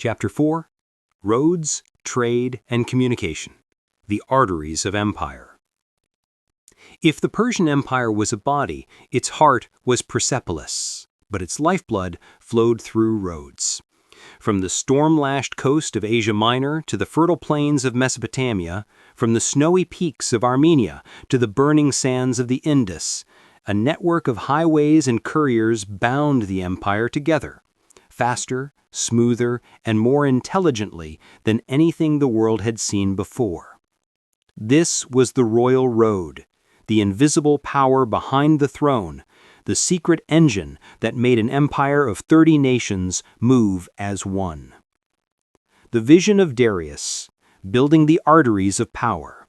Chapter 4: Roads, Trade, and Communication. The Arteries of Empire. If the Persian Empire was a body, its heart was Persepolis, but its lifeblood flowed through roads. From the storm-lashed coast of Asia Minor to the fertile plains of Mesopotamia, from the snowy peaks of Armenia to the burning sands of the Indus, a network of highways and couriers bound the empire together, faster, smoother, and more intelligently than anything the world had seen before. This was the royal road, the invisible power behind the throne, the secret engine that made an empire of 30 nations move as one. The vision of Darius, building the arteries of power.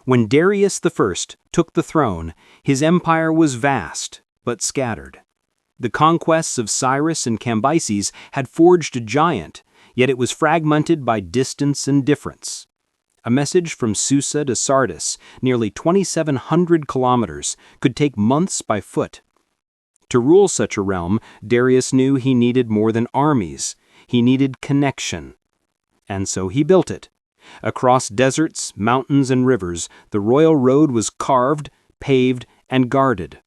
When Darius I took the throne, his empire was vast but scattered. The conquests of Cyrus and Cambyses had forged a giant, yet it was fragmented by distance and difference. A message from Susa to Sardis, nearly 2,700 kilometers, could take months by foot. To rule such a realm, Darius knew he needed more than armies. He needed connection. And so he built it. Across deserts, mountains, and rivers, the royal road was carved, paved, and guarded.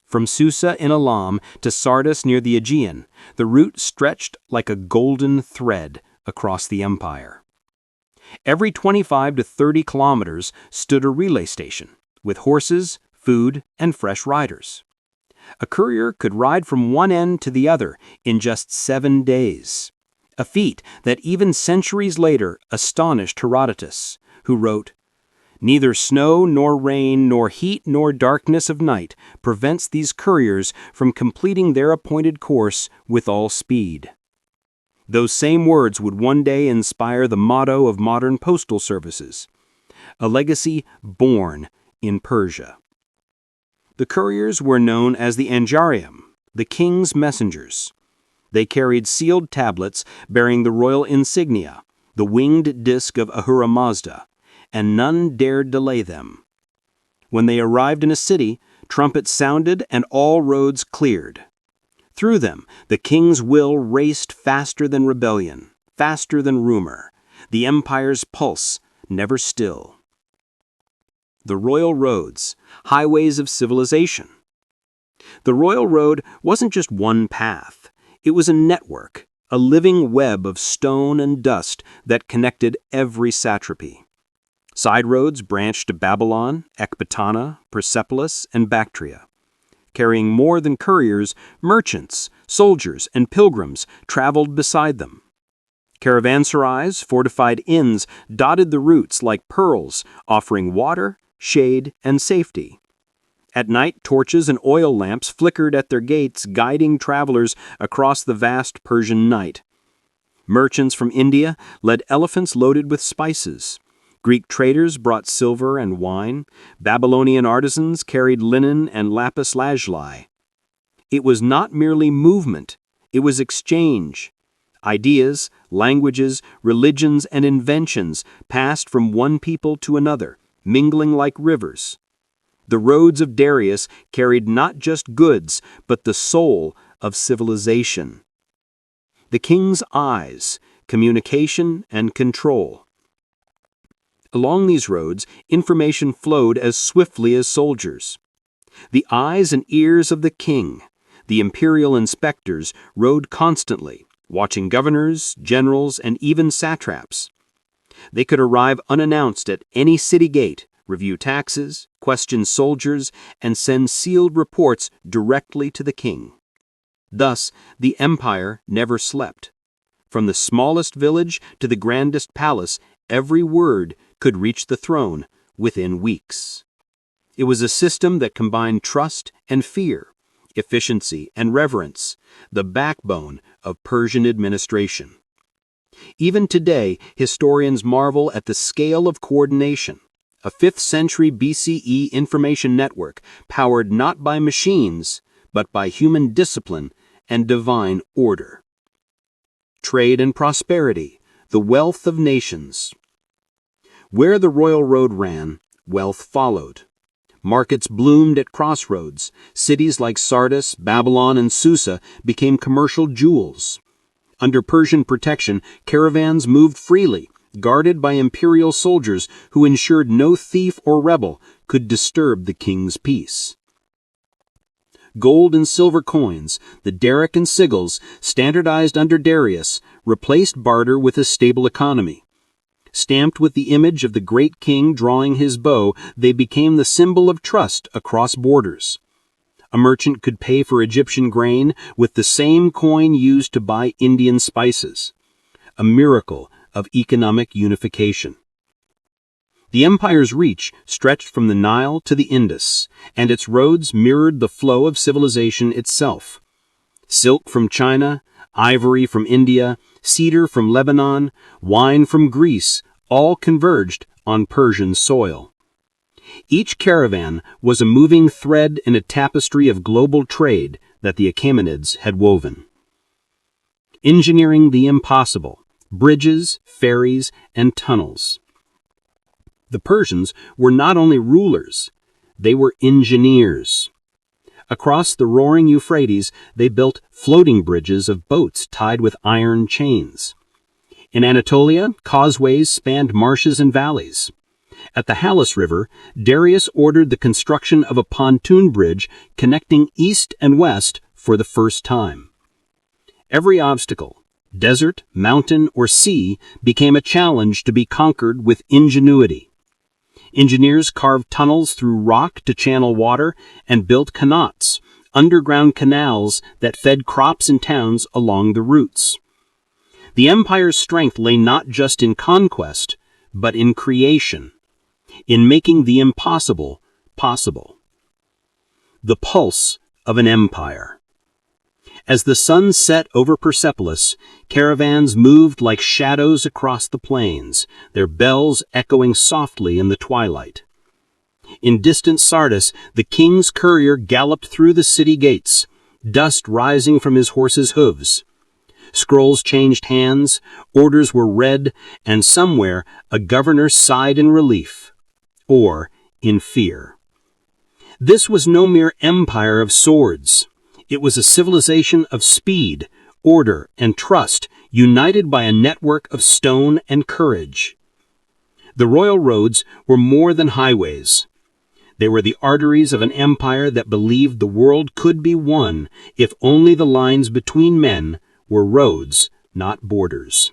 From Susa in Elam to Sardis near the Aegean, the route stretched like a golden thread across the empire. Every 25 to 30 kilometers stood a relay station, with horses, food, and fresh riders. A courier could ride from one end to the other in just 7 days, a feat that even centuries later astonished Herodotus, who wrote, "Neither snow nor rain nor heat nor darkness of night prevents these couriers from completing their appointed course with all speed." Those same words would one day inspire the motto of modern postal services, a legacy born in Persia. The couriers were known as the Anjarium, the king's messengers. They carried sealed tablets bearing the royal insignia, the winged disk of Ahura Mazda, and none dared delay them. When they arrived in a city, trumpets sounded and all roads cleared. Through them, the king's will raced faster than rebellion, faster than rumor, the empire's pulse never still. The royal roads, highways of civilization. The royal road wasn't just one path. It was a network, a living web of stone and dust that connected every satrapy. Side roads branched to Babylon, Ecbatana, Persepolis, and Bactria. Carrying more than couriers, merchants, soldiers, and pilgrims traveled beside them. Caravanserais, fortified inns, dotted the routes like pearls, offering water, shade, and safety. At night, torches and oil lamps flickered at their gates, guiding travelers across the vast Persian night. Merchants from India led elephants loaded with spices. Greek traders brought silver and wine. Babylonian artisans carried linen and lapis lazuli. It was not merely movement, it was exchange. Ideas, languages, religions, and inventions passed from one people to another, mingling like rivers. The roads of Darius carried not just goods, but the soul of civilization. The king's eyes, communication, and control. Along these roads, information flowed as swiftly as soldiers. The eyes and ears of the king, the imperial inspectors, rode constantly, watching governors, generals, and even satraps. They could arrive unannounced at any city gate, review taxes, question soldiers, and send sealed reports directly to the king. Thus, the empire never slept. From the smallest village to the grandest palace, every word could reach the throne within weeks. It was a system that combined trust and fear, efficiency and reverence, the backbone of Persian administration. Even today, historians marvel at the scale of coordination, a 5th century BCE information network powered not by machines, but by human discipline and divine order. Trade and prosperity, the wealth of nations. Where the royal road ran, wealth followed. Markets bloomed at crossroads. Cities like Sardis, Babylon, and Susa became commercial jewels. Under Persian protection, caravans moved freely, guarded by imperial soldiers who ensured no thief or rebel could disturb the king's peace. Gold and silver coins, the daric and sigils, standardized under Darius, replaced barter with a stable economy. Stamped with the image of the great king drawing his bow, they became the symbol of trust across borders. A merchant could pay for Egyptian grain with the same coin used to buy Indian spices. A miracle of economic unification. The empire's reach stretched from the Nile to the Indus, and its roads mirrored the flow of civilization itself. Silk from China, ivory from India, cedar from Lebanon, wine from Greece, all converged on Persian soil. Each caravan was a moving thread in a tapestry of global trade that the Achaemenids had woven. Engineering the impossible, bridges, ferries, and tunnels. The Persians were not only rulers, they were engineers. Across the roaring Euphrates, they built floating bridges of boats tied with iron chains. In Anatolia, causeways spanned marshes and valleys. At the Halys River, Darius ordered the construction of a pontoon bridge connecting east and west for the first time. Every obstacle, desert, mountain, or sea, became a challenge to be conquered with ingenuity. Engineers carved tunnels through rock to channel water and built qanats, underground canals that fed crops and towns along the routes. The empire's strength lay not just in conquest, but in creation, in making the impossible possible. The pulse of an empire. As the sun set over Persepolis, caravans moved like shadows across the plains, their bells echoing softly in the twilight. In distant Sardis, the king's courier galloped through the city gates, dust rising from his horse's hooves. Scrolls changed hands, orders were read, and somewhere a governor sighed in relief, or in fear. This was no mere empire of swords. It was a civilization of speed, order, and trust, united by a network of stone and courage. The royal roads were more than highways. They were the arteries of an empire that believed the world could be won if only the lines between men were roads, not borders.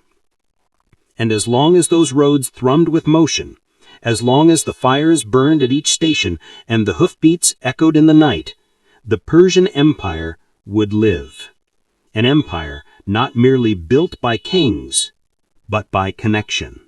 And as long as those roads thrummed with motion, as long as the fires burned at each station and the hoofbeats echoed in the night, the Persian Empire would live. An empire not merely built by kings, but by connection.